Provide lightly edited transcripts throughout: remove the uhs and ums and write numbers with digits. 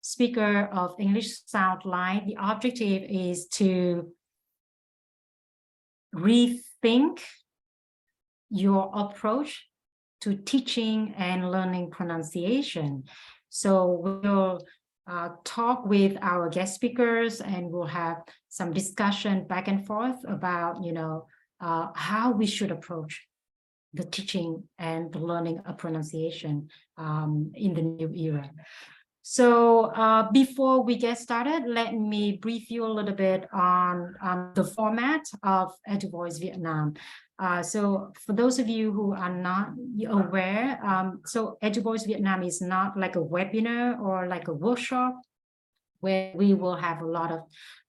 speaker of English Sound Line, the objective is to rethink your approach to teaching and learning pronunciation. So we'll talk with our guest speakers, and we'll have some discussion back and forth about, how we should approach the teaching and the learning of pronunciation in the new era. So before we get started, let me brief you a little bit on the format of EduVoice Vietnam. So for those of you who are not aware, so EduVoice Vietnam is not like a webinar or like a workshop where we will have a lot of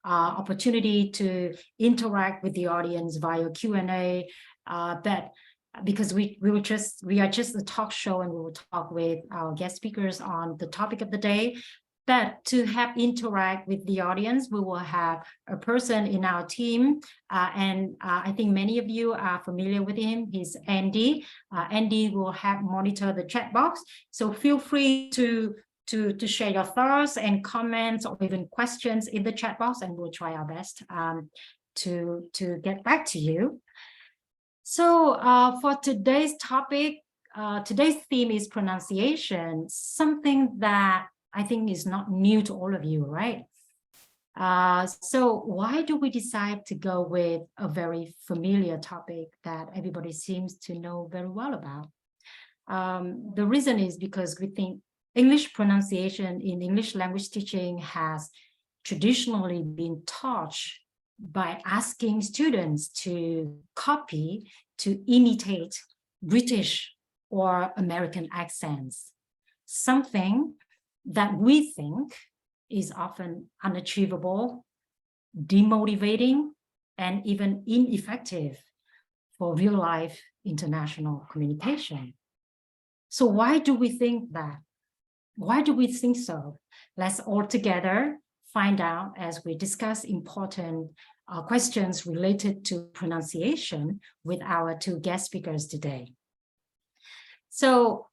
opportunity to interact with the audience via Q&A, because we are just a talk show, and we will talk with our guest speakers on the topic of the day. But to have interact with the audience, we will have a person in our team, and I think many of you are familiar with him. He's Andy. Andy will monitor the chat box, so feel free to share your thoughts and comments or even questions in the chat box, and we'll try our best to get back to you. So for today's topic, today's theme is pronunciation, something that I think is not new to all of you, right? So why do we decide to go with a very familiar topic that everybody seems to know very well about? The reason is because we think English pronunciation in English language teaching has traditionally been taught by asking students to copy, to imitate British or American accents, something that we think is often unachievable, demotivating, and even ineffective for real-life international communication. So why do we think that? Why do we think so? Let's all together find out as we discuss important questions related to pronunciation with our two guest speakers today. So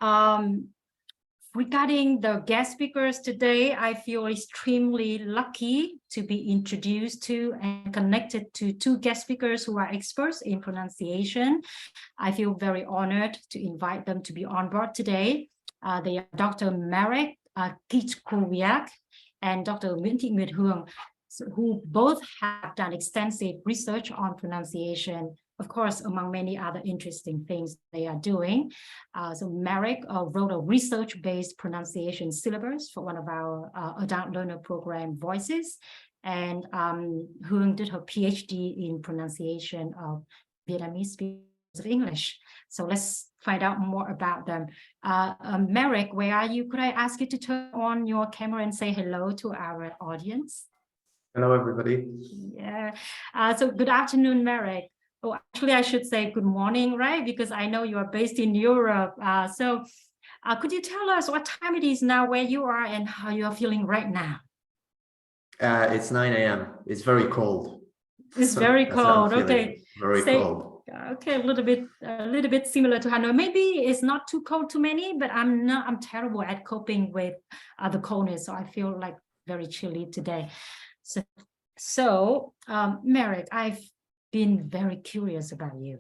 regarding the guest speakers today, I feel extremely lucky to be introduced to and connected to two guest speakers who are experts in pronunciation. I feel very honored to invite them to be on board today. They are Dr. Marek Kiczkowiak and Dr. Huong, who both have done extensive research on pronunciation, of course, among many other interesting things they are doing. So Marek wrote a research-based pronunciation syllabus for one of our adult learner program, Voices, and Huong did her PhD in pronunciation of Vietnamese English. So let's find out more about them. Marek, where are you? Could I ask you to turn on your camera and say hello to our audience? Hello, everybody. Yeah. So good afternoon, Marek. Oh, actually, I should say good morning, right? Because I know you are based in Europe. So could you tell us what time it is now where you are and how you are feeling right now? It's 9 a.m. It's very cold. It's very cold. Okay. Very cold. Okay, a little bit similar to Hanoi. Maybe it's not too cold to many, but I'm terrible at coping with the coldness, so I feel like very chilly today. So Merrick, I've been very curious about you,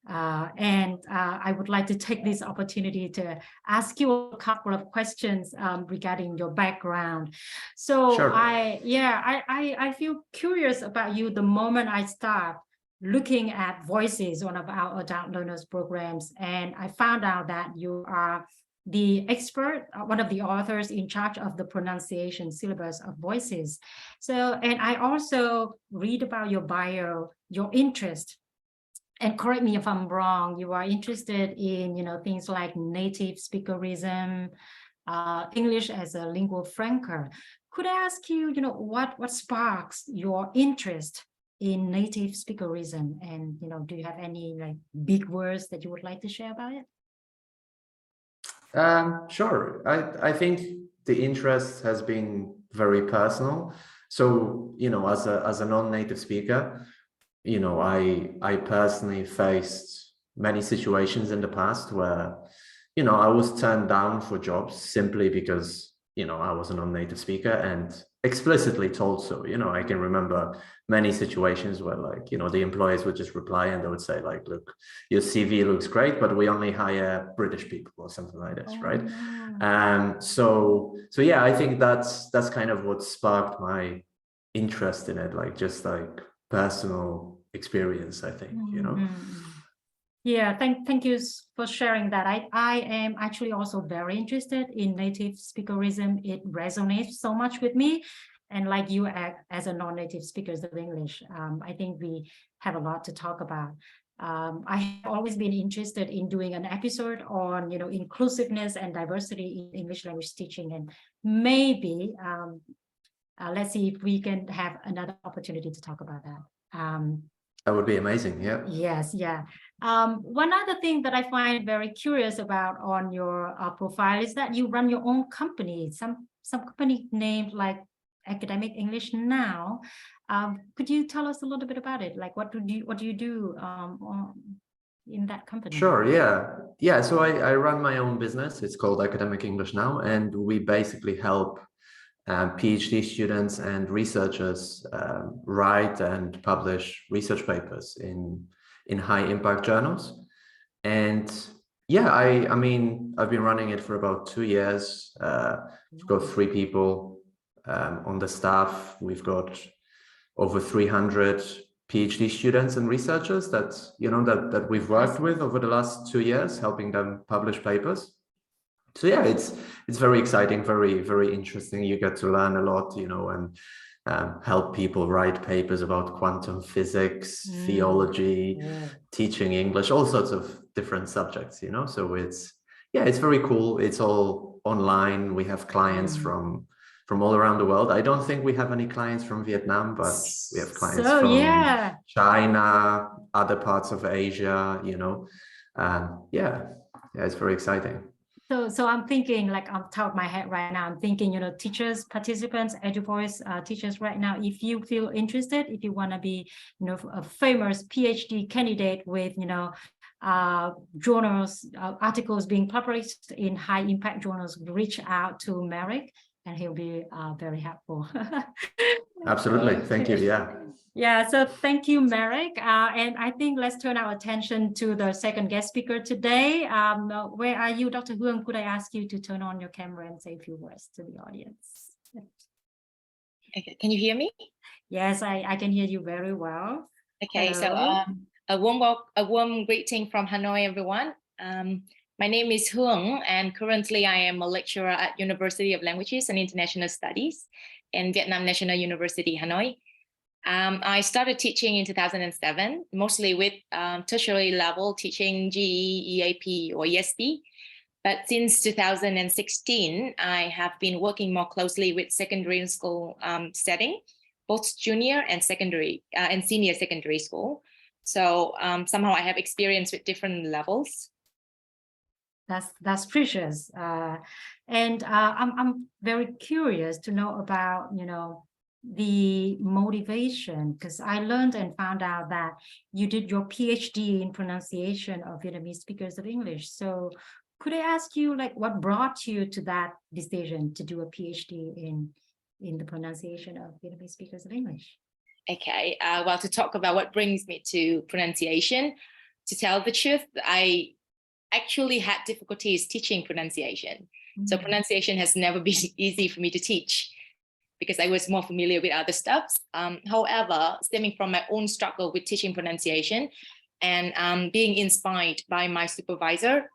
and I would like to take this opportunity to ask you a couple of questions regarding your background. So sure. I feel curious about you the moment I start looking at Voices, one of our adult learners programs, and I found out that you are the expert, one of the authors in charge of the pronunciation syllabus of Voices. So, and I also read about your bio, your interest, and correct me if I'm wrong, you are interested in, things like native speakerism, English as a lingua franca. Could I ask you, what sparks your interest in native speakerism, and do you have any big words that you would like to share about it? Sure. I think the interest has been very personal. So as a non-native speaker, I personally faced many situations in the past where I was turned down for jobs simply because I was a non-native speaker and explicitly told so. I can remember many situations where the employers would just reply and they would say like, look, your CV looks great, but we only hire British people or something like this, right? No. So yeah, I think that's kind of what sparked my interest in it, like just like personal experience, I think, Yeah, thank you for sharing that. I am actually also very interested in native speakerism. It resonates so much with me. And like you as a non-native speakers of English, I think we have a lot to talk about. I have always been interested in doing an episode on, inclusiveness and diversity in English language teaching. And maybe let's see if we can have another opportunity to talk about that. That would be amazing. Yeah. Yes. Yeah. One other thing that I find very curious about on your profile is that you run your own company, some company named like Academic English Now. Could you tell us a little bit about it? Like what do you do in that company? Sure. Yeah. So I run my own business. It's called Academic English Now, and we basically help PhD students and researchers write and publish research papers in high impact journals. And yeah, I mean, I've been running it for about 2 years. We've got 3 people on the staff. We've got over 300 PhD students and researchers that we've worked with over the last 2 years, helping them publish papers. So yeah, it's very exciting, very, very interesting. You get to learn a lot, and help people write papers about quantum physics, theology, teaching English, all sorts of different subjects, So it's very cool. It's all online. We have clients from all around the world. I don't think we have any clients from Vietnam, but we have clients from China, other parts of Asia, it's very exciting. So I'm thinking, like on top of my head right now, I'm thinking, teachers, participants, EduVoice teachers right now, if you feel interested, if you want to be, a famous PhD candidate with, journals, articles being published in high impact journals, reach out to Marek and he'll be very helpful. Absolutely. Thank you. Yeah. Yeah, so thank you, Marek. And I think let's turn our attention to the second guest speaker today. Where are you, Dr. Huong? Could I ask you to turn on your camera and say a few words to the audience? Okay, can you hear me? Yes, I can hear you very well. Okay, hello. So a warm greeting from Hanoi, everyone. My name is Huong, and currently I am a lecturer at University of Languages and International Studies in Vietnam National University, Hanoi. I started teaching in 2007, mostly with tertiary level teaching, GE, EAP, or ESP. But since 2016, I have been working more closely with secondary school setting, both junior and secondary and senior secondary school. So somehow I have experience with different levels. That's precious. And I'm very curious to know about, the motivation, because I learned and found out that you did your PhD in pronunciation of Vietnamese speakers of English. So could I ask you, like, what brought you to that decision to do a PhD in the pronunciation of Vietnamese speakers of English? Okay, well, to talk about what brings me to pronunciation, to tell the truth, I actually had difficulties teaching pronunciation. So pronunciation has never been easy for me to teach, because I was more familiar with other stuff. However, stemming from my own struggle with teaching pronunciation and being inspired by my supervisor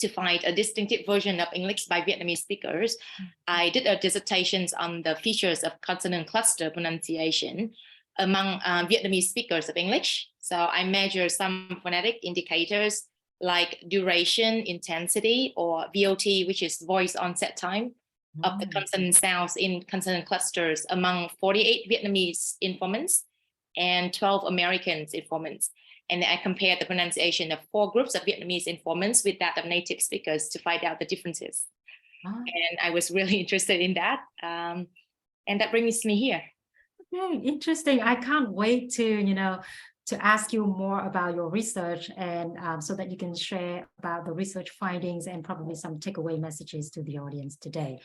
to find a distinctive version of English by Vietnamese speakers, I did a dissertation on the features of consonant cluster pronunciation among Vietnamese speakers of English. So I measured some phonetic indicators like duration, intensity, or VOT, which is voice onset time, of the consonant sounds in consonant clusters among 48 Vietnamese informants and 12 American informants. And I compared the pronunciation of 4 groups of Vietnamese informants with that of native speakers to find out the differences. And I was really interested in that. And that brings me here. Okay, interesting. I can't wait to, to ask you more about your research, and so that you can share about the research findings and probably some takeaway messages to the audience today.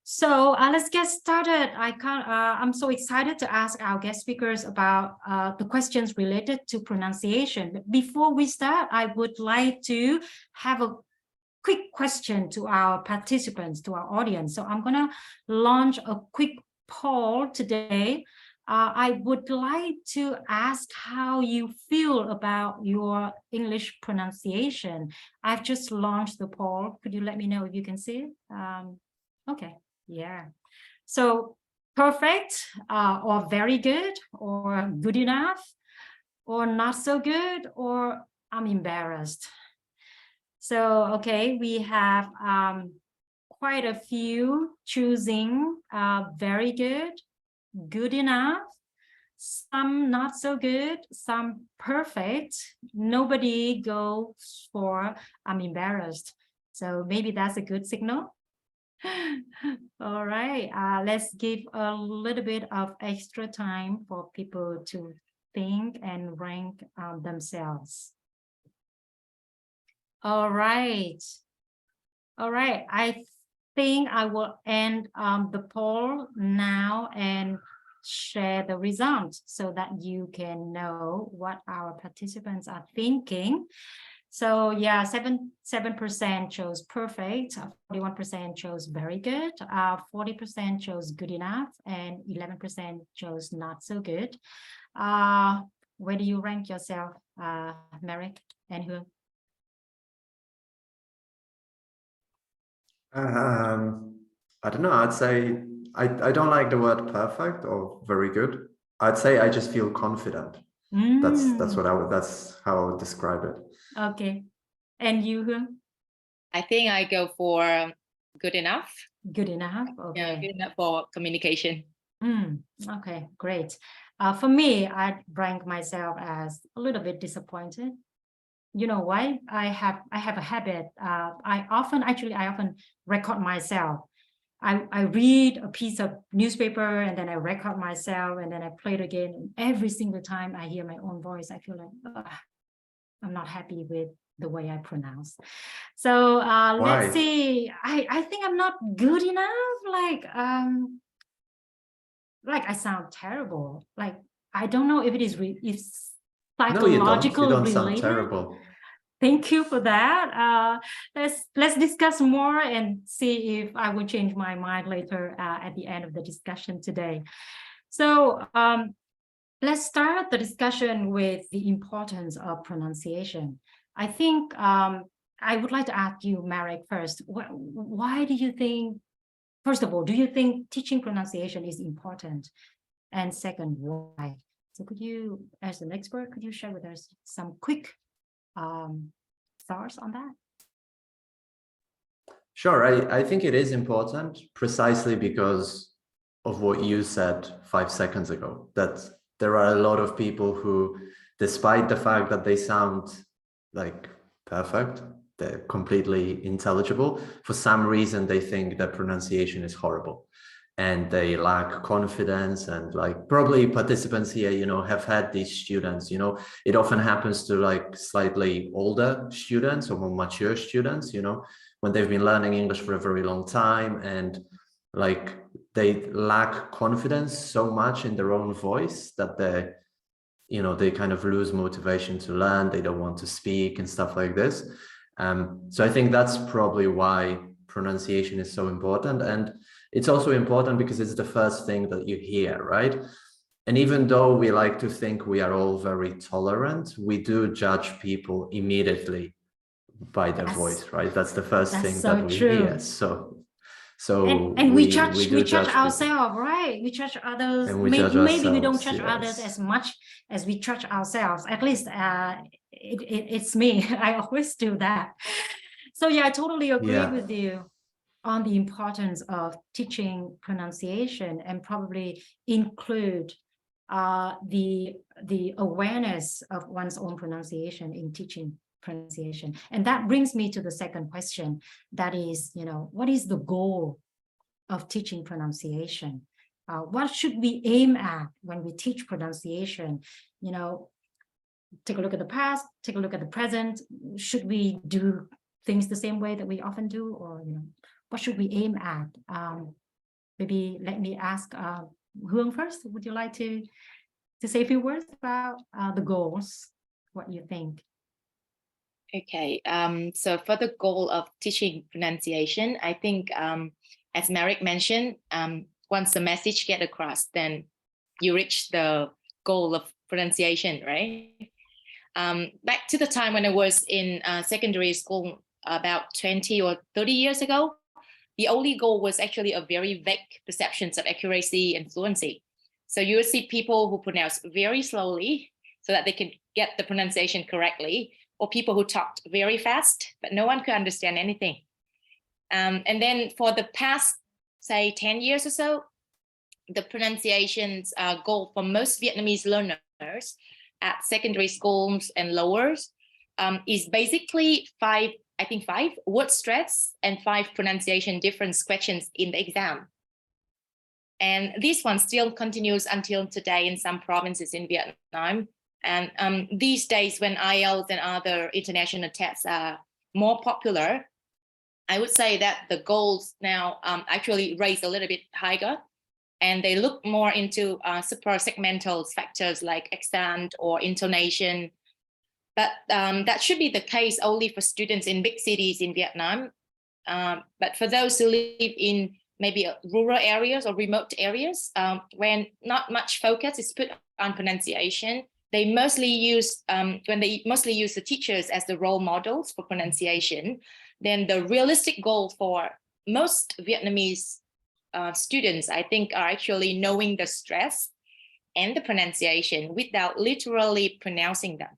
So let's get started. I'm so excited to ask our guest speakers about the questions related to pronunciation. But before we start, I would like to have a quick question to our participants, to our audience. So I'm going to launch a quick poll today. I would like to ask how you feel about your English pronunciation. I've just launched the poll. Could you let me know if you can see it? Okay. Yeah. So perfect, or very good, or good enough, or not so good, or I'm embarrassed. So, okay, we have quite a few choosing very good, good enough, some not so good, some perfect. Nobody goes for I'm embarrassed. So maybe that's a good signal. All right, let's give a little bit of extra time for people to think and rank themselves. All right. I think I will end the poll now and share the results so that you can know what our participants are thinking. So yeah, 7% chose perfect, 41% chose very good, 40% chose good enough, and 11% chose not so good. Where do you rank yourself, Merrick and Huong? I don't know. I'd say I don't like the word perfect or very good. I'd say I just feel confident. That's how I would describe it. Okay. And you, Huong? I think I go for good enough. Good enough. Okay. Yeah, good enough for communication. Okay, great. For me, I'd rank myself as a little bit disappointed. You know why? I have a habit. I often record myself. I read a piece of newspaper and then I record myself and then I play it again. And every single time I hear my own voice, I feel like I'm not happy with the way I pronounce. So let's see. I think I'm not good enough. Like I sound terrible. Like I don't know if it is psychological. No, you don't sound terrible. Thank you for that. Let's discuss more and see if I will change my mind later at the end of the discussion today. So let's start the discussion with the importance of pronunciation. I think I would like to ask you, Marek, first. Why do you think, first of all, do you think teaching pronunciation is important? And second, why? So could you, as an expert, could you share with us some quick thoughts on that? Sure, I think it is important precisely because of what you said 5 seconds ago, that there are a lot of people who, despite the fact that they sound like perfect, they're completely intelligible, for some reason they think that pronunciation is horrible and they lack confidence. And like probably participants here, have had these students, it often happens to like slightly older students or more mature students, when they've been learning English for a very long time and like they lack confidence so much in their own voice that they kind of lose motivation to learn. They don't want to speak and stuff like this. So I think that's probably why pronunciation is so important. And it's also important because it's the first thing that you hear, right? And even though we like to think we are all very tolerant, we do judge people immediately by their voice, right? That's the first thing that we hear. So we judge ourselves, right? We judge others. And we maybe ourselves, we don't judge others as much as we judge ourselves. At least it's me. I always do that. So yeah, I totally agree with you on the importance of teaching pronunciation and probably include the awareness of one's own pronunciation in teaching pronunciation. And that brings me to the second question. That is, what is the goal of teaching pronunciation? What should we aim at when we teach pronunciation? Take a look at the past, take a look at the present. Should we do things the same way that we often do? Or, what should we aim at? maybe let me ask Huong first. Would you like to say a few words about the goals? What you think? Okay, so for the goal of teaching pronunciation, I think as Marek mentioned, once the message get across, then you reach the goal of pronunciation, right? Back to the time when I was in secondary school about 20 or 30 years ago, the only goal was actually a very vague perceptions of accuracy and fluency. So you will see people who pronounce very slowly so that they can get the pronunciation correctly, or people who talked very fast, but no one could understand anything. And then for the past, say, 10 years or so, the pronunciations goal for most Vietnamese learners at secondary schools and lowers is basically five word stress and 5 pronunciation difference questions in the exam. And this one still continues until today in some provinces in Vietnam. And these days, when IELTS and other international tests are more popular, I would say that the goals now actually raise a little bit higher, and they look more into super segmental factors like accent or intonation. But that should be the case only for students in big cities in Vietnam. But for those who live in maybe rural areas or remote areas, when not much focus is put on pronunciation, they mostly use the teachers as the role models for pronunciation, then the realistic goal for most Vietnamese students, I think, are actually knowing the stress and the pronunciation without literally pronouncing them.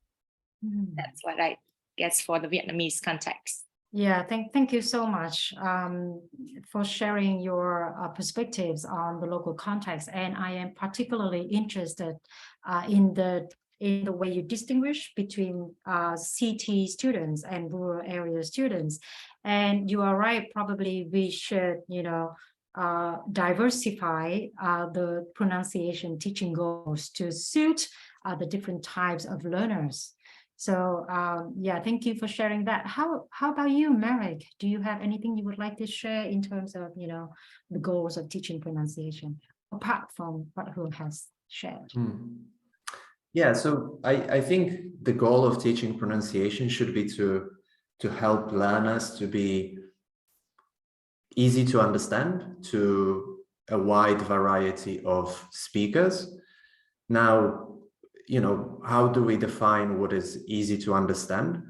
That's what I guess for the Vietnamese context. Yeah, thank you so much for sharing your perspectives on the local context. And I am particularly interested in the way you distinguish between city students and rural area students. And you are right, probably we should, diversify the pronunciation teaching goals to suit the different types of learners. So yeah, thank you for sharing that. How about you, Marek? Do you have anything you would like to share in terms of, the goals of teaching pronunciation, apart from what Huong has shared? Yeah, so I think the goal of teaching pronunciation should be to help learners to be easy to understand to a wide variety of speakers. Now, how do we define what is easy to understand?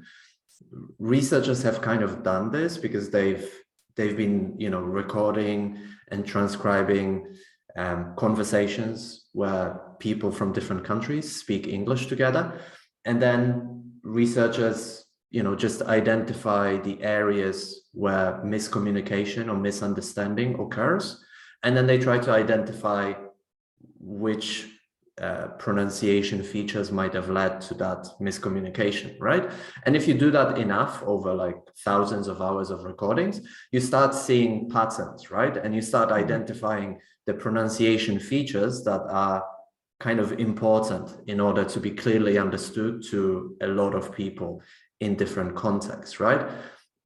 Researchers have kind of done this because they've been, recording and transcribing conversations where people from different countries speak English together. And then researchers, just identify the areas where miscommunication or misunderstanding occurs. And then they try to identify which pronunciation features might have led to that miscommunication, right? And if you do that enough over like thousands of hours of recordings, you start seeing patterns, right? And you start identifying the pronunciation features that are kind of important in order to be clearly understood to a lot of people in different contexts, right?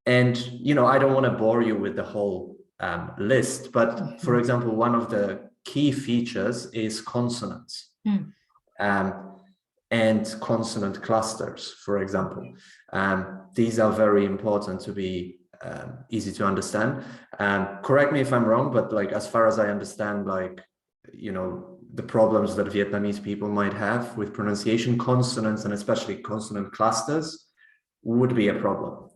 And, I don't want to bore you with the whole list, but for example, one of the key features is consonants. And consonant clusters, for example. These are very important to be easy to understand. Correct me if I'm wrong, but like as far as I understand, the problems that Vietnamese people might have with pronunciation, consonants and especially consonant clusters would be a problem.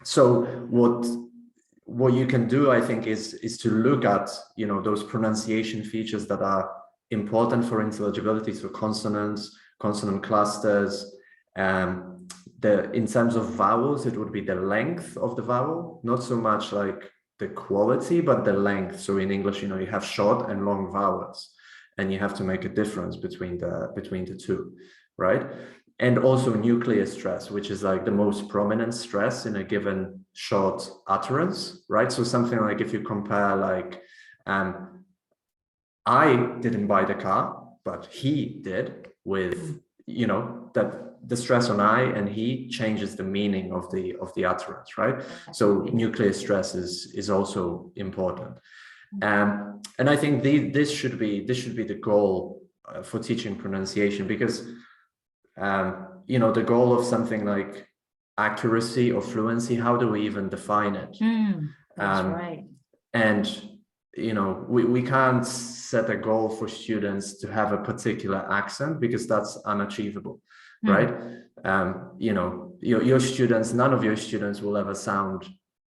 So what you can do, I think, is to look at those pronunciation features that are important for intelligibility, so consonants, consonant clusters. In terms of vowels, it would be the length of the vowel, not so much like the quality, but the length. So in English, you have short and long vowels, and you have to make a difference between the two, right? And also nuclear stress, which is like the most prominent stress in a given short utterance, right? So something like if you compare like, I didn't buy the car, but he did, with, that the stress on I and he changes the meaning of the utterance, right? So nuclear stress is also important. And I think this should be the goal for teaching pronunciation, because the goal of something like accuracy or fluency, how do we even define it? That's right. And we can't set a goal for students to have a particular accent, because that's unachievable, right? Your students, none of your students will ever sound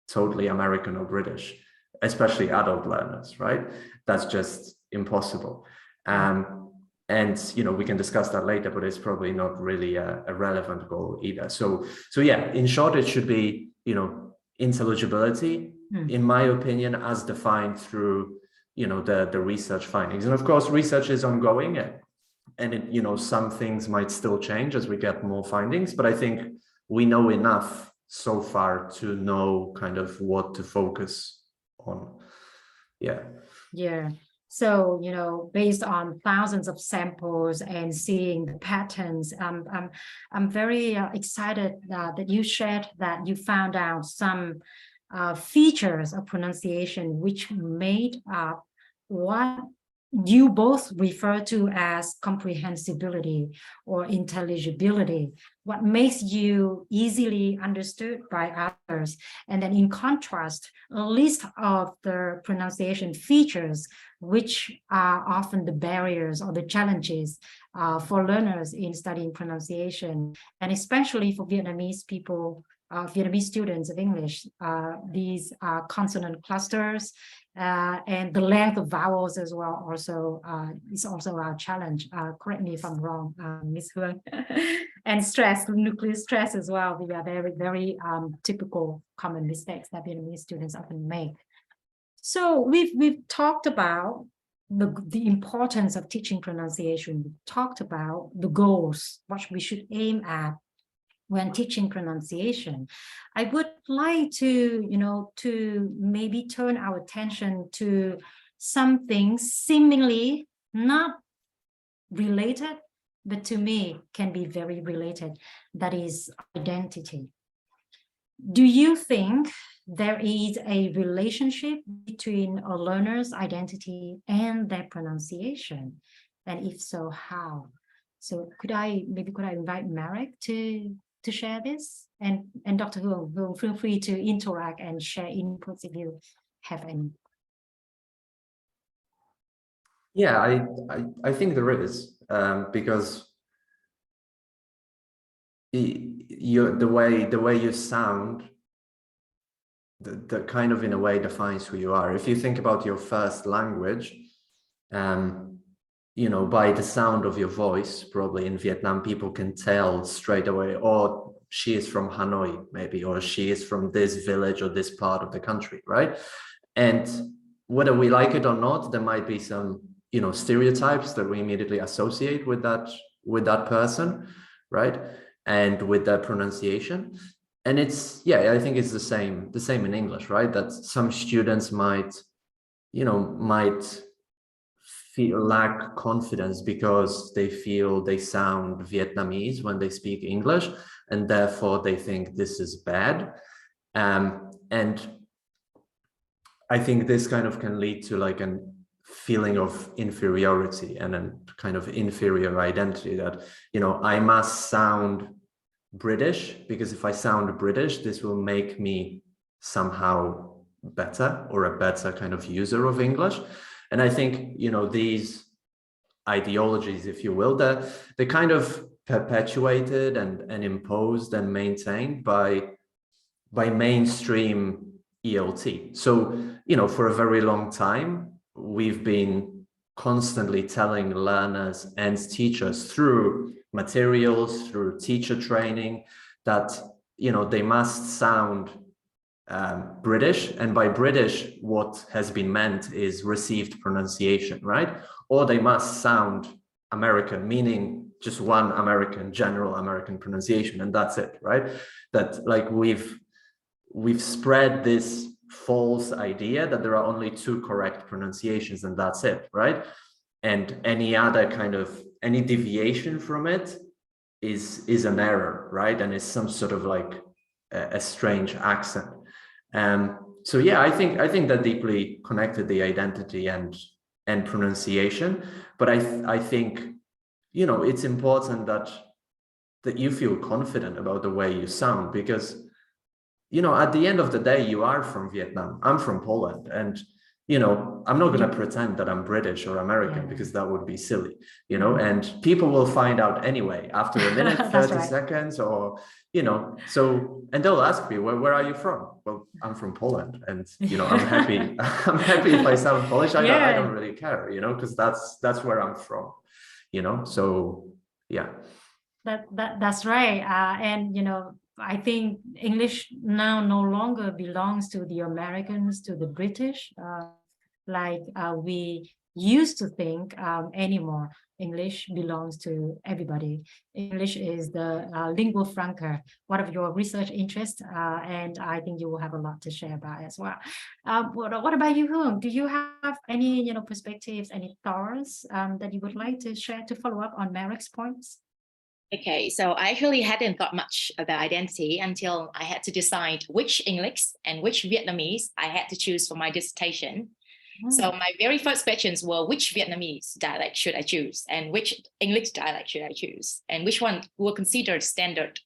totally American or British, especially adult learners, right? That's just impossible. And we can discuss that later, but it's probably not really a relevant goal either. So yeah, in short, it should be intelligibility, in my opinion, as defined through the research findings. And of course, research is ongoing, and some things might still change as we get more findings, but I think we know enough so far to know kind of what to focus on. Yeah. So, based on thousands of samples and seeing the patterns, I'm very excited that you shared that you found out some features of pronunciation which made up what you both refer to as comprehensibility or intelligibility, what makes you easily understood by others. And then in contrast, a list of the pronunciation features, which are often the barriers or the challenges for learners in studying pronunciation, and especially for Vietnamese people, Vietnamese students of English. These are consonant clusters, and the length of vowels as well also is also our challenge. Correct me if I'm wrong, Ms. Huong. And stress, nucleus stress as well. They are very, very typical common mistakes that Vietnamese students often make. So we've talked about the importance of teaching pronunciation. We talked about the goals, what we should aim at when teaching pronunciation. I would like to maybe turn our attention to something seemingly not related, but to me can be very related. That is identity. Do you think there is a relationship between a learner's identity and their pronunciation? And if so, how? So could I invite Marek to share this? And Dr. Huong, feel free to interact and share inputs if you have any. Yeah, I think there is, because the way you sound, the kind of in a way defines who you are. If you think about your first language, by the sound of your voice, probably in Vietnam, people can tell straight away, oh, she is from Hanoi, maybe, or she is from this village or this part of the country, right? And whether we like it or not, there might be some, stereotypes that we immediately associate with that person, right? And with their pronunciation. And I think it's the same in English, right? That some students might lack confidence because they feel they sound Vietnamese when they speak English, and therefore they think this is bad. And I think this kind of can lead to like a feeling of inferiority and a kind of inferior identity that, I must sound British, because if I sound British, this will make me somehow better, or a better kind of user of English. And I think, these ideologies, if you will, they're kind of perpetuated and imposed and maintained by mainstream ELT. So, for a very long time, we've been constantly telling learners and teachers through materials, through teacher training, that, they must sound British, and by British, what has been meant is received pronunciation, right? Or they must sound American, meaning just one general American pronunciation, and that's it, right? That like we've spread this false idea that there are only two correct pronunciations, and that's it, right? And any deviation from it is an error, right? And it's some sort of like a strange accent. so yeah, I think that deeply connected, the identity and pronunciation. But I think, you know, it's important that you feel confident about the way you sound, because, you know, at the end of the day, you are from Vietnam, I'm from Poland, and, you know, I'm not going to pretend that I'm British or American, because that would be silly, you know, and people will find out anyway after a minute, 30 seconds, or, you know, so, and they'll ask me, where are you from? Well, I'm from Poland, and, you know, I'm happy. I'm happy if I sound Polish. I don't really care, you know, because that's where I'm from, you know, so yeah. That's right. And, you know, I think English now no longer belongs to the Americans, to the British, like we used to think anymore. English belongs to everybody. English is the lingua franca, one of your research interests, and I think you will have a lot to share about as well. What about you, Huong? Do you have any, you know, perspectives, any thoughts that you would like to share to follow up on Merrick's points? Okay, so I actually hadn't thought much about identity until I had to decide which English and which Vietnamese I had to choose for my dissertation. So my very first questions were, which Vietnamese dialect should I choose, and which English dialect should I choose, and which one were considered standard.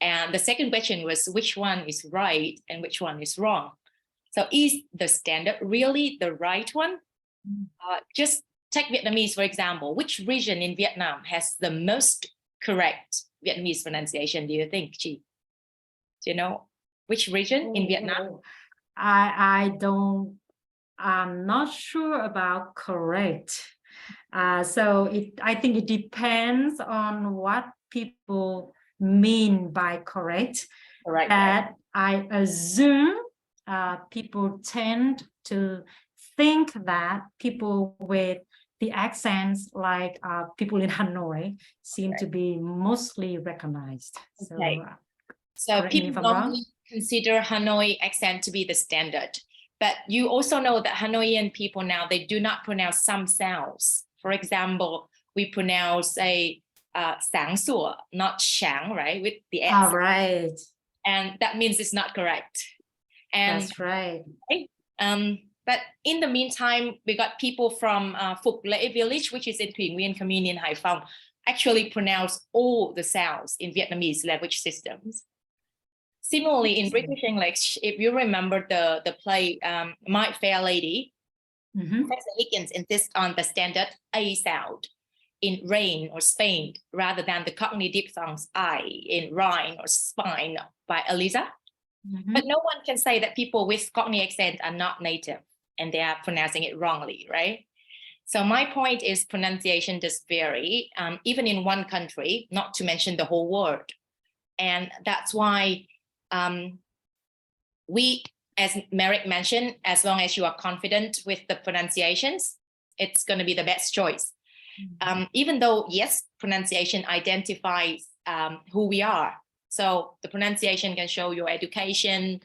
And the second question was, which one is right and which one is wrong. So is the standard really the right one? Just take Vietnamese, for example. Which region in Vietnam has the most correct Vietnamese pronunciation, do you think, Chi? Do you know which region in Vietnam? I'm not sure about correct. So I think it depends on what people mean by correct. Correct. That I assume people tend to think that people with the accents, like people in Hanoi, seem to be mostly recognized. So people normally consider Hanoi accent to be the standard. But you also know that Hanoian people now, they do not pronounce some sounds. For example, we pronounce sang sủa, not shang, right? With the S. All right. And that means it's not correct. And, that's right. But in the meantime, we got people from Phuc Lễ village, which is in Thuy Nguyen community in Hải Phòng, actually pronounce all the sounds in Vietnamese language systems. Similarly, in British English, if you remember the play My Fair Lady, Professor Higgins insists on the standard A sound in rain or Spain, rather than the Cockney diphthongs I in Rhine or spine by Eliza. But no one can say that people with Cockney accent are not native and they are pronouncing it wrongly, right? So my point is pronunciation does vary, even in one country, not to mention the whole world. And that's why we, as Merrick mentioned, as long as you are confident with the pronunciations, it's going to be the best choice. Even though, yes, pronunciation identifies who we are. So the pronunciation can show your education,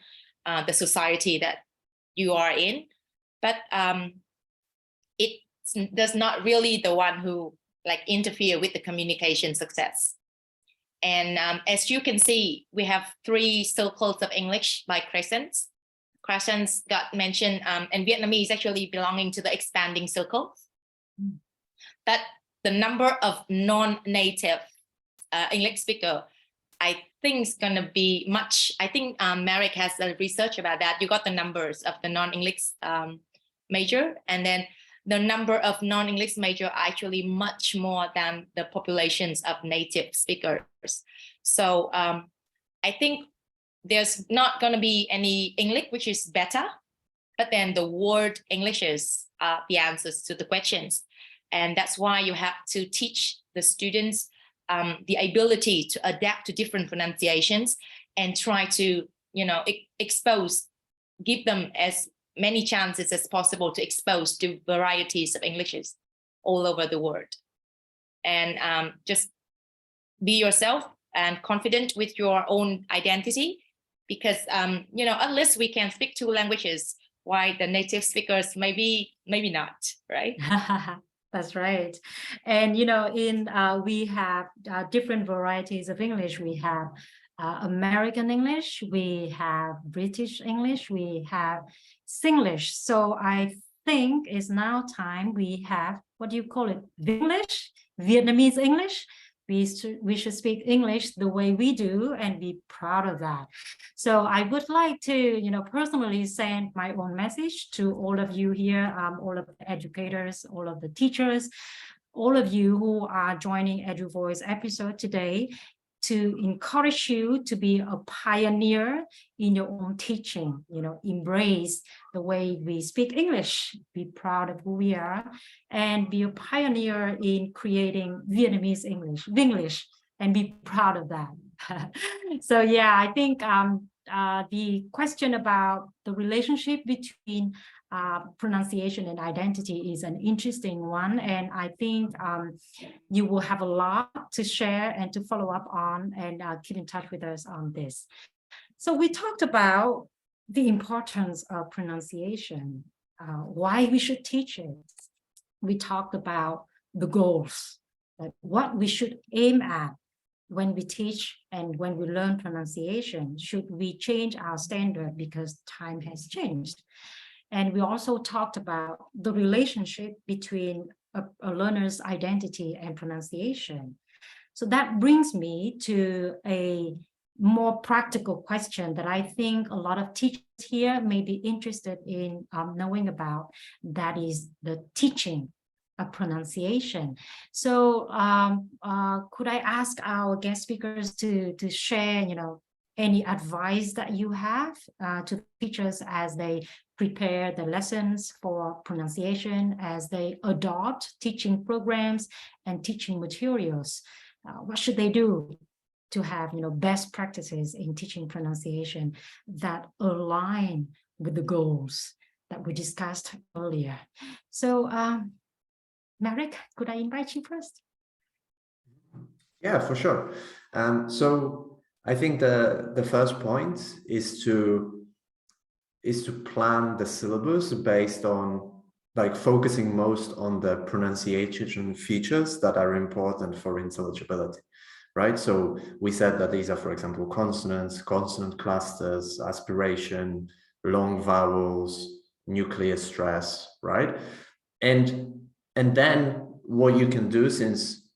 the society that you are in, but it does not really the one who like interfere with the communication success. And as you can see, we have 3 circles of English by crescents. Crescents got mentioned, and Vietnamese actually belonging to the expanding circles. But the number of non-native English speaker, I think is going to be much. I think Marek has the research about that. You got the numbers of the non-English major, and then the number of non-English major are actually much more than the populations of native speakers. So I think there's not going to be any English which is better, but then the word Englishes are the answers to the questions. And that's why you have to teach the students the ability to adapt to different pronunciations and try to, you know, give them as many chances as possible to expose to varieties of Englishes all over the world. And just be yourself and confident with your own identity, because, you know, unless we can speak 2 languages, why the native speakers maybe not, right? That's right. And, you know, we have different varieties of English. We have American English, we have British English, we have Singlish. So I think it's now time we have, what do you call it? English, Vietnamese English. We should speak English the way we do and be proud of that. So I would like to, personally send my own message to all of you here, all of the educators, all of the teachers, all of you who are joining EduVoice episode today, to encourage you to be a pioneer in your own teaching, embrace the way we speak English, be proud of who we are, and be a pioneer in creating Vietnamese English, and be proud of that. So yeah, I think the question about the relationship between pronunciation and identity is an interesting one, and I think you will have a lot to share and to follow up on, and keep in touch with us on this. So we talked about the importance of pronunciation, why we should teach it. We talked about the goals, what we should aim at when we teach and when we learn pronunciation. Should we change our standard because time has changed? And we also talked about the relationship between a learner's identity and pronunciation. So that brings me to a more practical question that I think a lot of teachers here may be interested in knowing about. That is the teaching of pronunciation. So could I ask our guest speakers to share, any advice that you have to teachers as they prepare the lessons for pronunciation, as they adopt teaching programs and teaching materials? What should they do to have, best practices in teaching pronunciation that align with the goals that we discussed earlier? So, Marek, could I invite you first? Yeah, for sure. So I think the first point is to plan the syllabus based on focusing most on the pronunciation features that are important for intelligibility, right? So we said that these are, for example, consonants, consonant clusters, aspiration, long vowels, nuclear stress, right? And then what you can do, since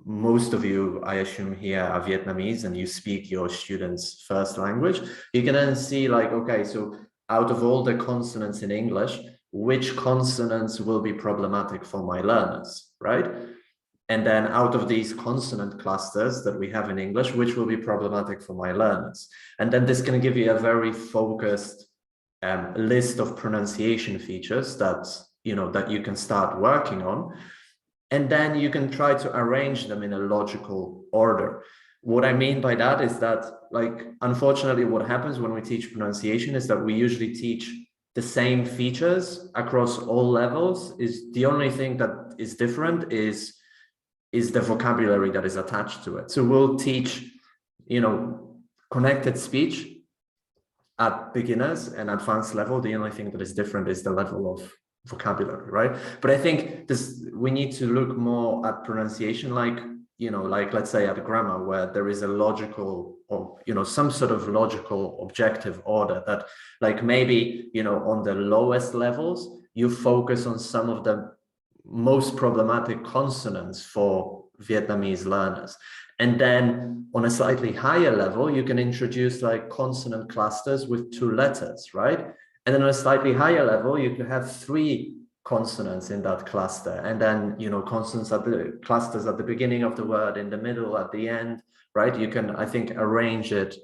most of you, I assume here, are Vietnamese and you speak your students' first language, you can then see okay, so out of all the consonants in English, which consonants will be problematic for my learners, right? And then out of these consonant clusters that we have in English, which will be problematic for my learners? And then this can give you a very focused list of pronunciation features that you can start working on. And then you can try to arrange them in a logical order. What I mean by that is that, unfortunately, what happens when we teach pronunciation is that we usually teach the same features across all levels. Is the only thing that is different is the vocabulary that is attached to it. So we'll teach, connected speech at beginners and advanced level. The only thing that is different is the level of vocabulary, right? But I think we need to look more at pronunciation let's say at grammar, where there is a logical or some sort of logical objective order that maybe on the lowest levels you focus on some of the most problematic consonants for Vietnamese learners, and then on a slightly higher level you can introduce consonant clusters with 2 letters, right? And then on a slightly higher level, you can have 3 consonants in that cluster. And then, consonants at the clusters at the beginning of the word, in the middle, at the end, right? You can, I think, arrange it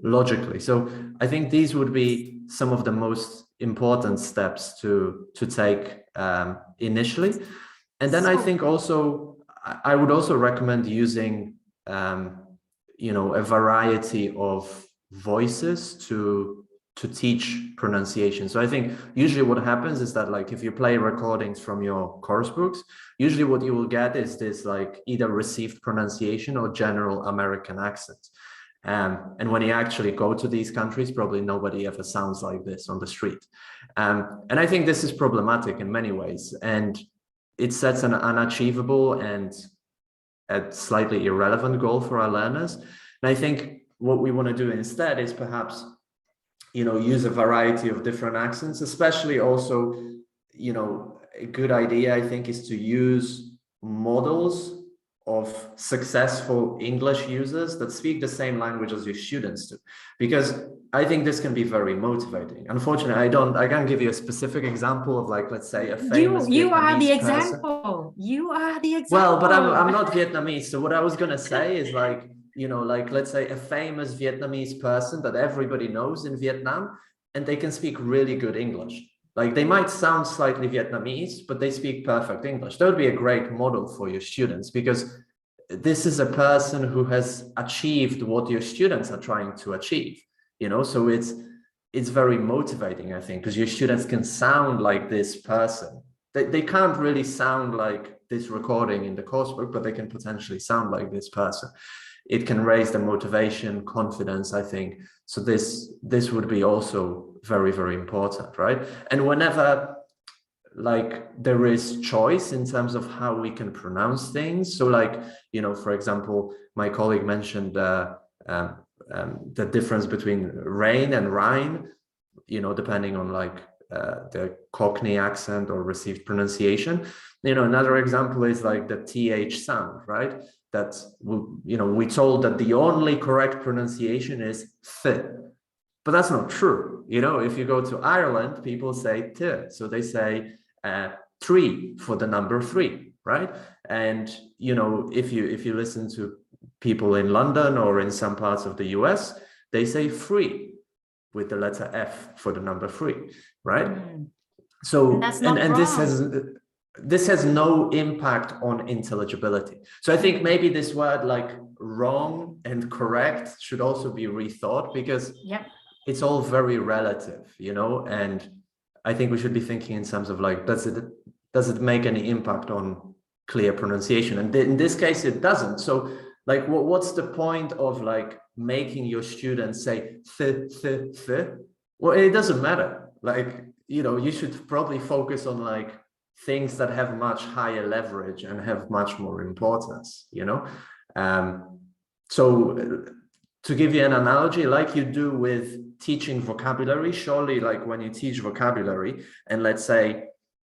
logically. So I think these would be some of the most important steps to take initially. And then I think also, I would also recommend using, a variety of voices to teach pronunciation. So I think usually what happens is that if you play recordings from your course books, usually what you will get is this either received pronunciation or general American accent. And when you actually go to these countries, probably nobody ever sounds like this on the street. And I think this is problematic in many ways, and it sets an unachievable and a slightly irrelevant goal for our learners. And I think what we want to do instead is perhaps, use a variety of different accents, especially also, a good idea, I think, is to use models of successful English users that speak the same language as your students do, because I think this can be very motivating. Unfortunately, I can't give you a specific example of, like, let's say, a famous you are the Vietnamese example. person. You are the example. Well, but I'm not Vietnamese. So what I was going to say is, like, like, let's say a famous Vietnamese person that everybody knows in Vietnam, and they can speak really good English. Like, they might sound slightly Vietnamese, but they speak perfect English. That would be a great model for your students, because this is a person who has achieved what your students are trying to achieve, so it's very motivating, I think, because your students can sound like this person. They can't really sound like this recording in the coursework, but they can potentially sound like this person. It can raise the motivation, confidence, I think. So this would be also very, very important, right? And whenever, like, there is choice in terms of how we can pronounce things. So, like, for example, my colleague mentioned the difference between rain and Rhine, depending on, like, the Cockney accent or received pronunciation. Another example is, like, the TH sound, right? That, we told that the only correct pronunciation is th, but that's not true. If you go to Ireland, people say t, so they say 3 for the number 3, right? And if you listen to people in London or in some parts of the US, they say free with the letter F for the number 3, right? So and that's not and wrong. this has no impact on intelligibility. So I think maybe this word, like, wrong and correct, should also be rethought, because it's all very relative, and I think we should be thinking in terms of, like, does it make any impact on clear pronunciation? And in this case, it doesn't. So, like, what's the point of, like, making your students say th? Well, it doesn't matter. Like, you should probably focus on, like, things that have much higher leverage and have much more importance, So to give you an analogy, like you do with teaching vocabulary, surely, like, when you teach vocabulary, and let's say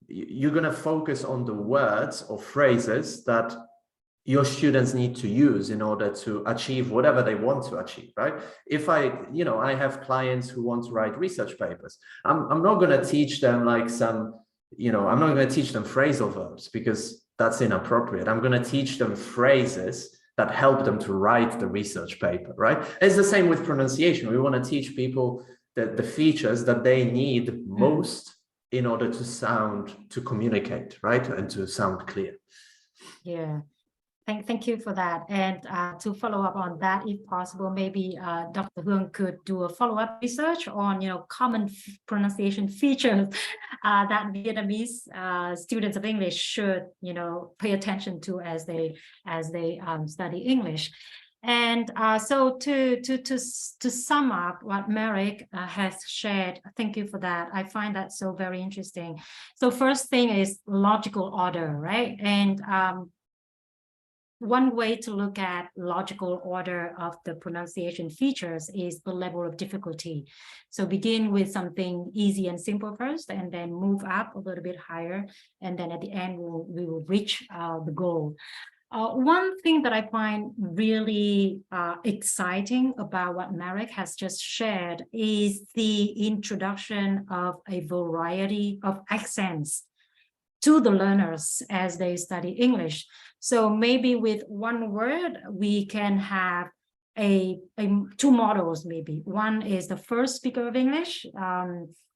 you're going to focus on the words or phrases that your students need to use in order to achieve whatever they want to achieve, right? If I have clients who want to write research papers, I'm not going to teach them, like, I'm not going to teach them phrasal verbs, because that's inappropriate. I'm going to teach them phrases that help them to write the research paper, right? It's the same with pronunciation. We want to teach people the features that they need most in order to communicate, right? And to sound clear. Yeah. Thank you for that. And to follow up on that, if possible, maybe Dr. Huong could do a follow-up research on, common pronunciation features that Vietnamese students of English should, pay attention to as they study English. And so to sum up what Merrick has shared, thank you for that. I find that so very interesting. So first thing is logical order, right? And one way to look at logical order of the pronunciation features is the level of difficulty. So begin with something easy and simple first, and then move up a little bit higher. And then at the end, we will reach the goal. One thing that I find really exciting about what Marek has just shared is the introduction of a variety of accents to the learners as they study English. So maybe with one word, we can have two models maybe. One is the first speaker of English,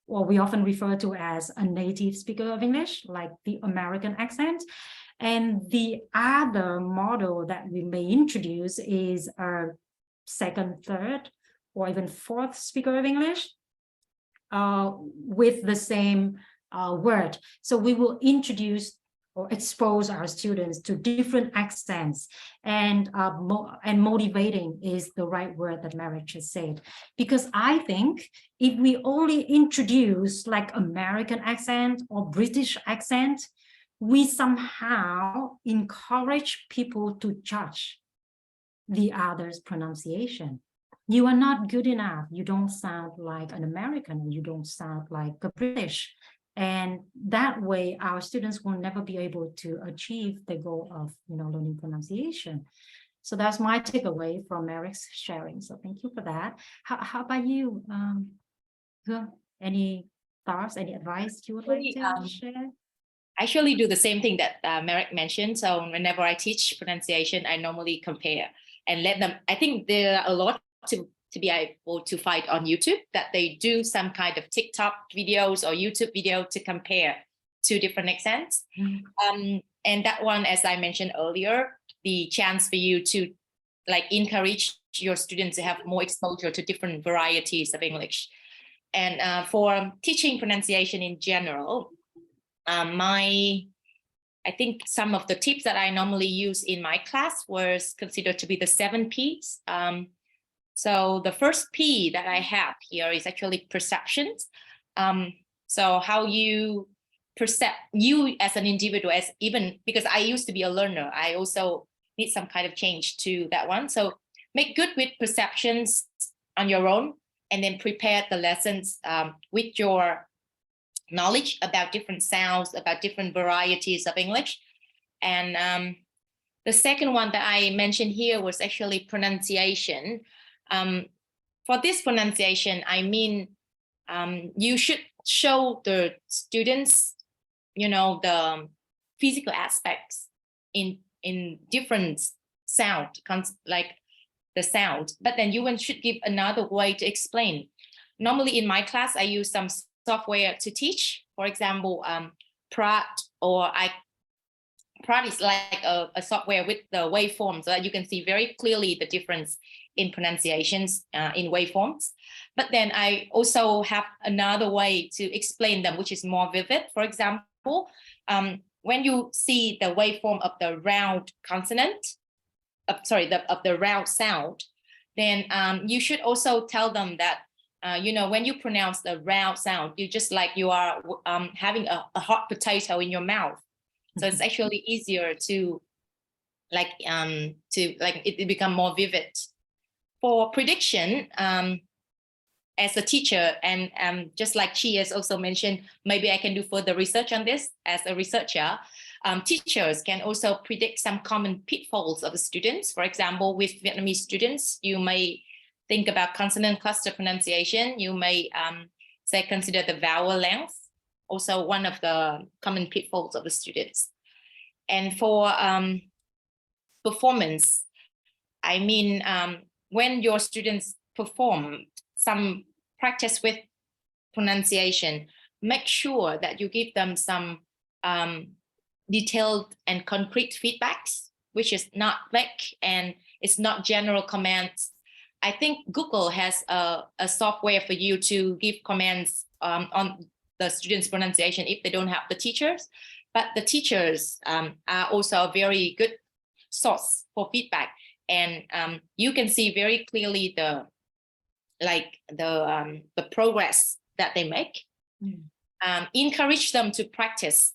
or we often refer to as a native speaker of English, like the American accent. And the other model that we may introduce is a second, third, or even fourth speaker of English with the same word. So we will introduce or expose our students to different accents, and motivating is the right word that Marek just said. Because I think if we only introduce like American accent or British accent, we somehow encourage people to judge the other's pronunciation. You are not good enough. You don't sound like an American. You don't sound like a British. And that way, our students will never be able to achieve the goal of, learning pronunciation. So that's my takeaway from Merrick's sharing. So thank you for that. How about you? Any thoughts, any advice you would like to share? I actually do the same thing that Marek mentioned. So whenever I teach pronunciation, I normally compare and let them. I think there are a lot to be able to find on YouTube, that they do some kind of TikTok videos or YouTube video to compare two different accents. And that one, as I mentioned earlier, the chance for you to encourage your students to have more exposure to different varieties of English. And for teaching pronunciation in general, I think some of the tips that I normally use in my class was considered to be the 7 Ps. So the first P that I have here is actually perceptions. So how you perceive you as an individual, as even because I used to be a learner, I also need some kind of change to that one. So make good with perceptions on your own, and then prepare the lessons with your knowledge about different sounds, about different varieties of English. And the second one that I mentioned here was actually pronunciation. For this pronunciation, I mean, you should show the students, the physical aspects in different sound, like the sound, but then you should give another way to explain. Normally in my class, I use some software to teach. For example, Prat is like a software with the waveforms, so that you can see very clearly the difference in pronunciations in waveforms. But then I also have another way to explain them, which is more vivid. For example, when you see the waveform of the round consonant, of the round sound, then you should also tell them that, when you pronounce the round sound, you just like you are having a hot potato in your mouth. So it's actually easier to it become more vivid. For prediction, as a teacher, and just like she has also mentioned, maybe I can do further research on this as a researcher. Teachers can also predict some common pitfalls of the students. For example, with Vietnamese students, you may think about consonant cluster pronunciation. You may consider the vowel length, also one of the common pitfalls of the students. And for performance, I mean, when your students perform some practice with pronunciation, make sure that you give them some detailed and concrete feedbacks, which is not vague and it's not general comments. I think Google has a software for you to give comments on the students' pronunciation if they don't have the teachers. But the teachers are also a very good source for feedback, and you can see very clearly the progress that they make. Encourage them to practice.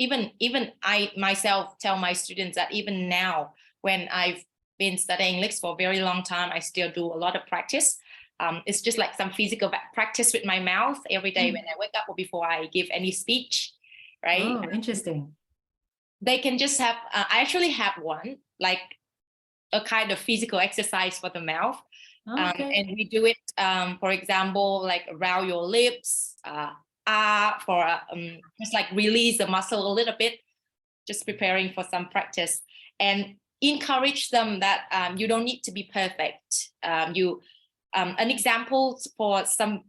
Even I myself tell my students that even now, when I've been studying English for a very long time, I still do a lot of practice. It's just like some physical practice with my mouth every day when I wake up or before I give any speech, right? Oh, interesting. They can just have, I actually have one, like a kind of physical exercise for the mouth. Okay. And we do it, for example, like around your lips, for just like release the muscle a little bit, just preparing for some practice. And encourage them that you don't need to be perfect. An example for some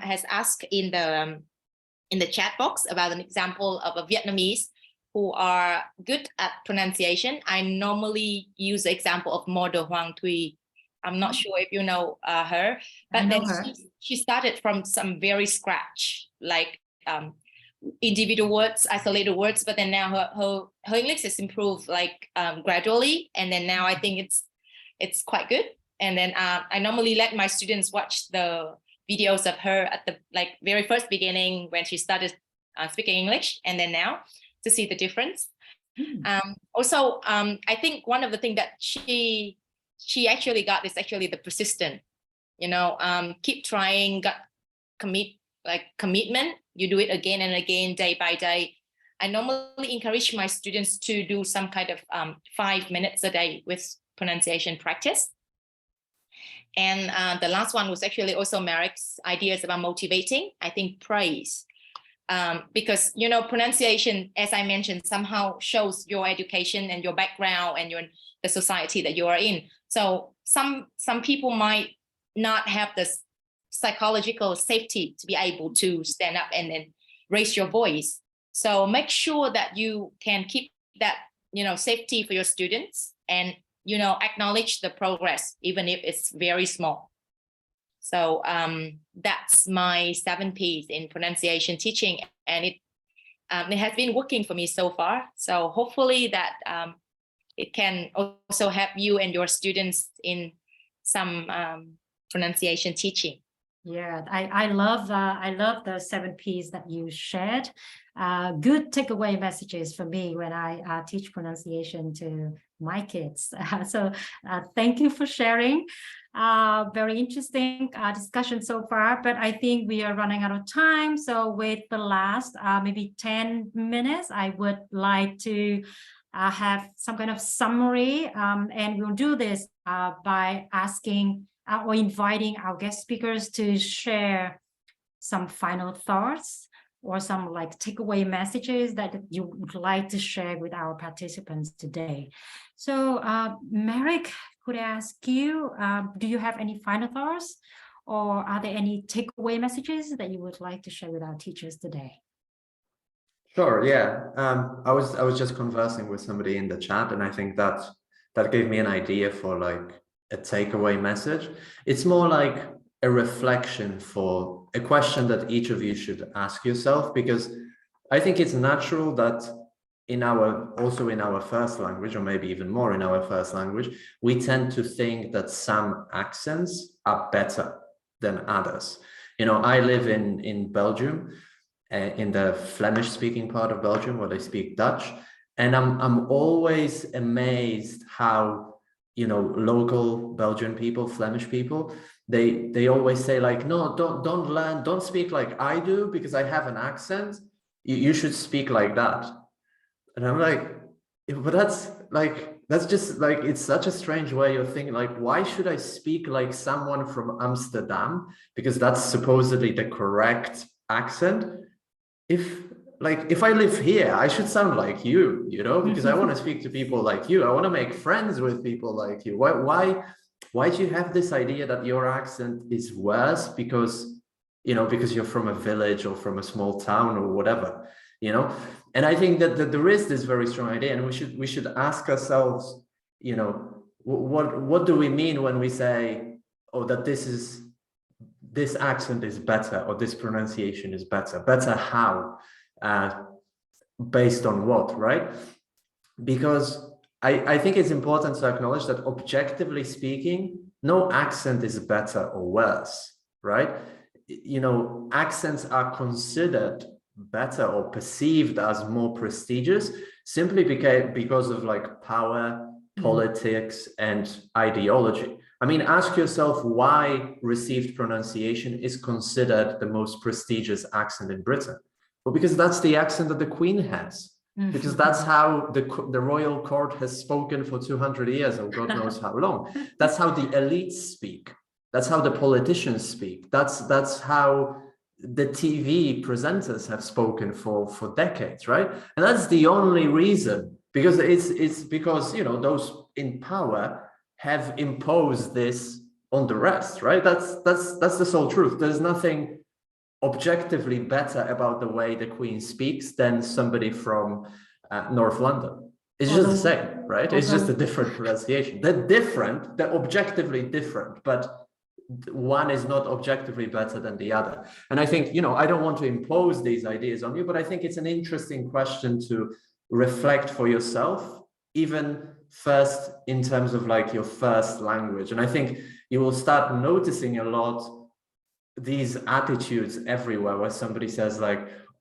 has asked in the chat box about an example of a Vietnamese who are good at pronunciation. I normally use the example of model Huong Thuy. I'm not sure if you know her, but then she started from some very scratch, like individual words, isolated words, but then now her English has improved gradually, and then now I think it's quite good. And then I normally let my students watch the videos of her at the very first beginning when she started speaking English, and then now to see the difference. Also, I think one of the things that she she actually got is actually the persistent, keep trying, got commitment. You do it again and again, day by day. I normally encourage my students to do some kind of 5 minutes a day with pronunciation practice. And the last one was actually also Merrick's ideas about motivating, I think praise. Because, pronunciation, as I mentioned, somehow shows your education and your background and the society that you are in. So some people might not have the psychological safety to be able to stand up and then raise your voice. So make sure that you can keep that, safety for your students and, acknowledge the progress, even if it's very small. So that's my 7 Ps in pronunciation teaching, and it has been working for me so far. So hopefully that it can also help you and your students in some pronunciation teaching. Yeah, I love the 7 Ps that you shared. Good takeaway messages for me when I teach pronunciation to my kids. So thank you for sharing. Very interesting discussion so far, but I think we are running out of time. So with the last maybe 10 minutes, I would like to have some kind of summary, and we'll do this by asking or inviting our guest speakers to share some final thoughts or some takeaway messages that you would like to share with our participants today. So Marek, could I ask you, do you have any final thoughts, or are there any takeaway messages that you would like to share with our teachers today? Sure, yeah. I was just conversing with somebody in the chat, and I think that gave me an idea for a takeaway message. It's more like a reflection for a question that each of you should ask yourself, because I think it's natural that also in our first language, or maybe even more in our first language, we tend to think that some accents are better than others. I live in Belgium, in the Flemish speaking part of Belgium, where they speak Dutch, and I'm always amazed how local Belgian people, Flemish people, they always say no, don't speak like I do because I have an accent. You should speak like that. And I'm like, but that's just it's such a strange way of thinking. Why should I speak like someone from Amsterdam because that's supposedly the correct accent? If I live here, I should sound like you, because I want to speak to people like you. I want to make friends with people like you. Why do you have this idea that your accent is worse because you're from a village or from a small town or whatever, And I think that there is this very strong idea, and we should ask ourselves, what do we mean when we say, oh, that this accent is better, or this pronunciation is better? Better how? Based on what, right? Because I think it's important to acknowledge that objectively speaking, no accent is better or worse, right? Accents are considered better or perceived as more prestigious simply because of power, politics, and ideology. I mean, ask yourself why received pronunciation is considered the most prestigious accent in Britain. Well, because that's the accent that the Queen has. Because that's how the royal court has spoken for 200 years, or God knows how long. That's how the elites speak. That's how the politicians speak. That's how the TV presenters have spoken for decades, right? And that's the only reason, because it's because those in power have imposed this on the rest, right? That's the sole truth. There's nothing objectively better about the way the Queen speaks than somebody from North London. It's just the same, right? It's just a different pronunciation. They're objectively different, but one is not objectively better than the other. And I think, I don't want to impose these ideas on you, but I think it's an interesting question to reflect for yourself, even first in terms of your first language. And I think you will start noticing a lot these attitudes everywhere, where somebody says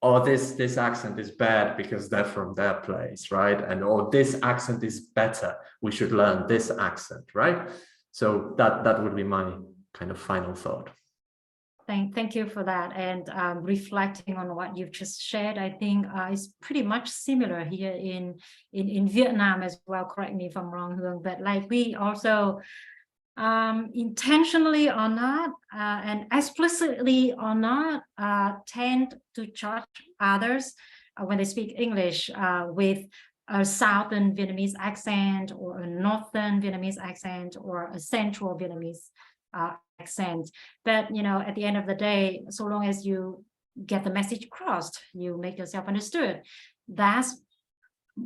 oh, this accent is bad because they're from their place, right? And this accent is better, we should learn this accent, right? So that would be my kind of final thought. Thank you for that. And reflecting on what you've just shared, I think it's pretty much similar here in Vietnam as well. Correct me if I'm wrong, Huong, but like we also intentionally or not and explicitly or not tend to judge others when they speak English with a Southern Vietnamese accent or a Northern Vietnamese accent or a Central Vietnamese accent. But you know, at the end of the day, so long as you get the message across, you make yourself understood.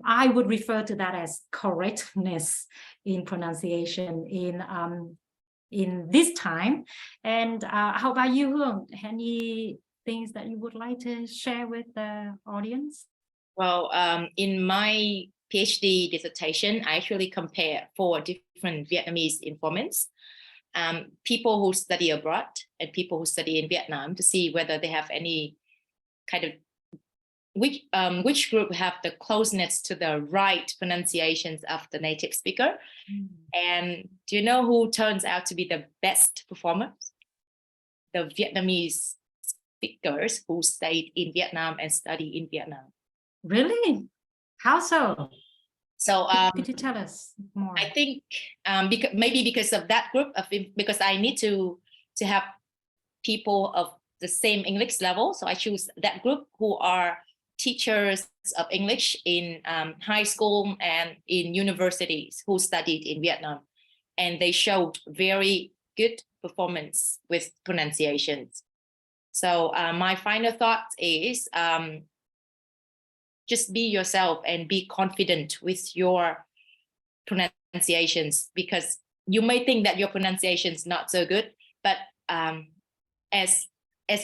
I would refer to that as correctness in pronunciation in this time. And how about you, Huong? Any things that you would like to share with the audience? Well, in my PhD dissertation, I actually compare 4 different Vietnamese informants, people who study abroad and people who study in Vietnam, to see whether they have any kind of which group have the closeness to the right pronunciations of the native speaker. And do you know who turns out to be the best performers? The Vietnamese speakers who stayed in Vietnam and study in Vietnam. Really? How so? So could you tell us more? I think because of that group of, because I need to have people of the same English level. So I choose that group who are teachers of English in high school and in universities who studied in Vietnam. And they showed very good performance with pronunciations. So my final thought is just be yourself and be confident with your pronunciations, because you may think that your pronunciation is not so good, but as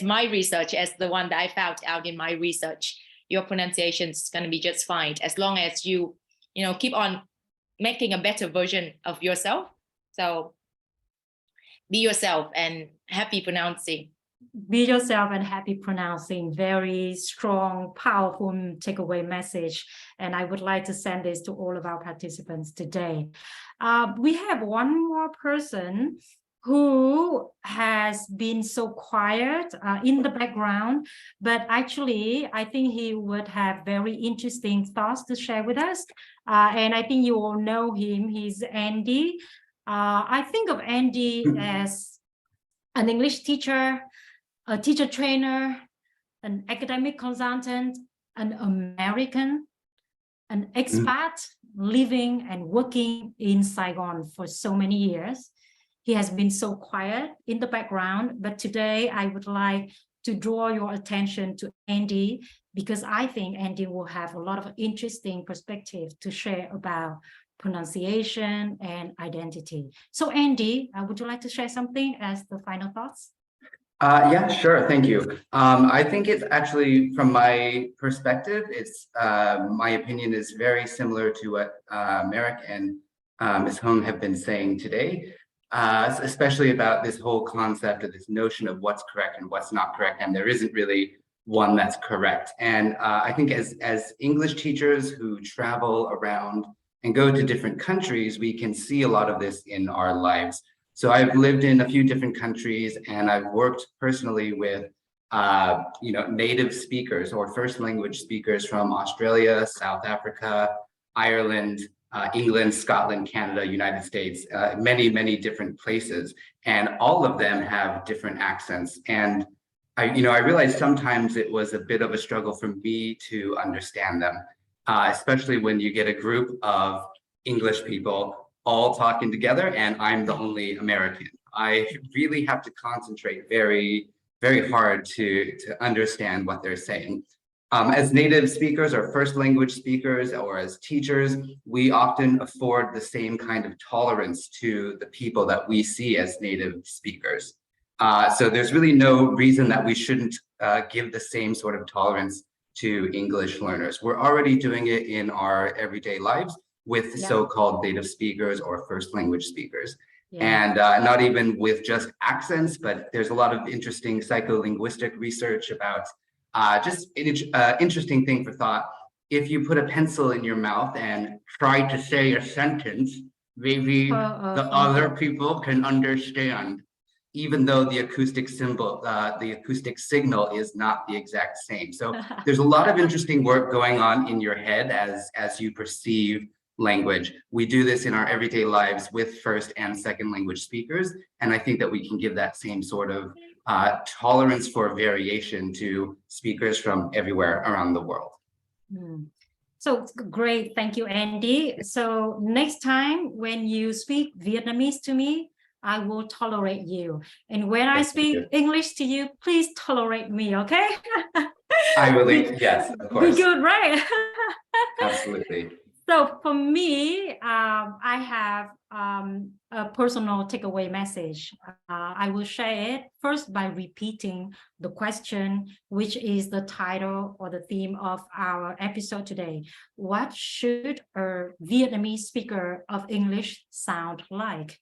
my research, as the one that I found out in my research, your pronunciation is going to be just fine as long as you keep on making a better version of yourself. So be yourself and happy pronouncing. Be yourself and happy pronouncing. Very strong, powerful takeaway message. And I would like to send this to all of our participants today. We have one more person who has been so quiet in the background, but actually I think he would have very interesting thoughts to share with us. And I think you all know him. He's Andy. I think of Andy as an English teacher, a teacher trainer, an academic consultant, an American, an expat living and working in Saigon for so many years. He has been so quiet in the background, but today I would like to draw your attention to Andy, because I think Andy will have a lot of interesting perspective to share about pronunciation and identity. So Andy, would you like to share something as the final thoughts? Yeah, sure. Thank you. I think it's actually, from my perspective, it's my opinion is very similar to what Marek and Ms. Hung have been saying today, especially about this whole concept of this notion of what's correct and what's not correct. And there isn't really one that's correct. And I think as English teachers who travel around and go to different countries, we can see a lot of this in our lives. So I've lived in a few different countries, and I've worked personally with, native speakers or first language speakers from Australia, South Africa, Ireland, England, Scotland, Canada, United States, many, many different places. And all of them have different accents. And I realized sometimes it was a bit of a struggle for me to understand them, especially when you get a group of English people all talking together and I'm the only American. I really have to concentrate very, very hard to understand what they're saying. As native speakers or first language speakers or as teachers, we often afford the same kind of tolerance to the people that we see as native speakers. So there's really no reason that we shouldn't give the same sort of tolerance to English learners. We're already doing it in our everyday lives with so-called native speakers or first language speakers. And not even with just accents, but there's a lot of interesting psycholinguistic research about just an interesting thing for thought. If you put a pencil in your mouth and try to say a sentence, maybe the other for- people can understand, even though the acoustic signal is not the exact same. So there's a lot of interesting work going on in your head as you perceive language. We do this in our everyday lives with first and second language speakers, and I think that we can give that same sort of tolerance for variation to speakers from everywhere around the world. So great, thank you, Andy. So next time when you speak Vietnamese to me, I will tolerate you. And when I speak English to you, please tolerate me, okay? I believe, yes, of course. Be good, right? Absolutely. So for me, I have a personal takeaway message. I will share it first by repeating the question, which is the title or the theme of our episode today. What should a Vietnamese speaker of English sound like?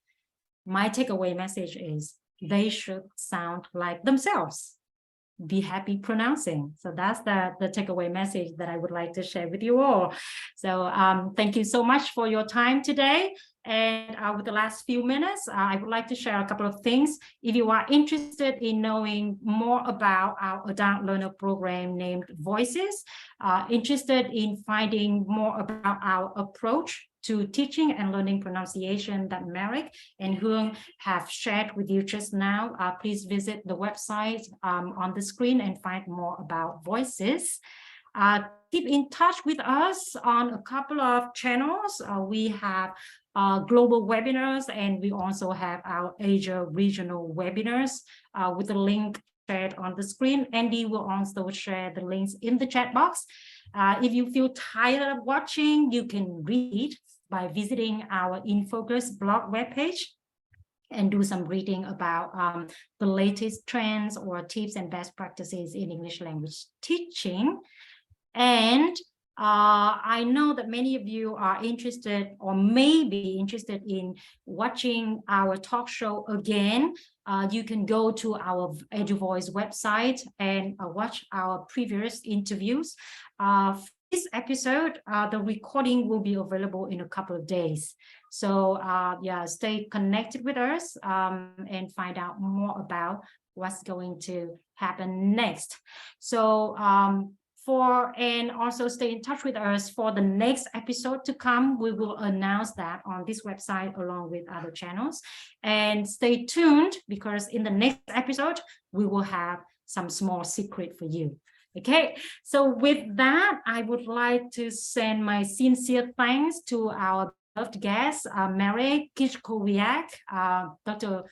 My takeaway message is they should sound like themselves. Be happy pronouncing. So that's the takeaway message that I would like to share with you all. So thank you so much for your time today. And with the last few minutes, I would like to share a couple of things. If you are interested in knowing more about our adult learner program named Voices, interested in finding more about our approach to teaching and learning pronunciation that Marek and Huong have shared with you just now, please visit the website on the screen and find more about Voices. Keep in touch with us on a couple of channels. We have global webinars, and we also have our Asia regional webinars with the link shared on the screen. Andy will also share the links in the chat box. If you feel tired of watching, you can read by visiting our InFocus blog webpage and do some reading about the latest trends or tips and best practices in English language teaching. And I know that many of you are interested or may be interested in watching our talk show again. You can go to our EduVoice website and watch our previous interviews. This episode, the recording will be available in a couple of days. So yeah, stay connected with us and find out more about what's going to happen next. So and also stay in touch with us for the next episode to come. We will announce that on this website along with other channels. And stay tuned, because in the next episode, we will have some small secret for you. Okay, so with that, I would like to send my sincere thanks to our beloved guests, Marek, Kiczkowiak, Dr.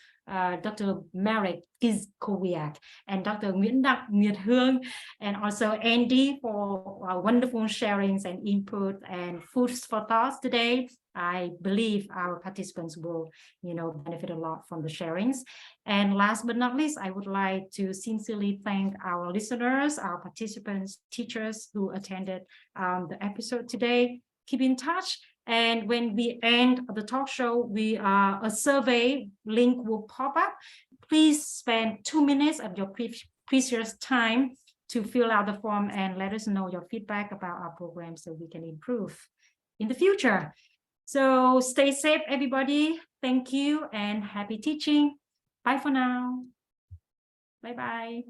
Marek Kiczkowiak, and Dr. Nguyệt Hương, and also Andy for wonderful sharings and input and foods for thoughts today. I believe our participants will, benefit a lot from the sharings. And last but not least, I would like to sincerely thank our listeners, our participants, teachers who attended the episode today. Keep in touch. And when we end the talk show, a survey link will pop up. Please spend 2 minutes of your precious time to fill out the form and let us know your feedback about our program so we can improve in the future. So stay safe, everybody. Thank you and happy teaching. Bye for now. Bye-bye.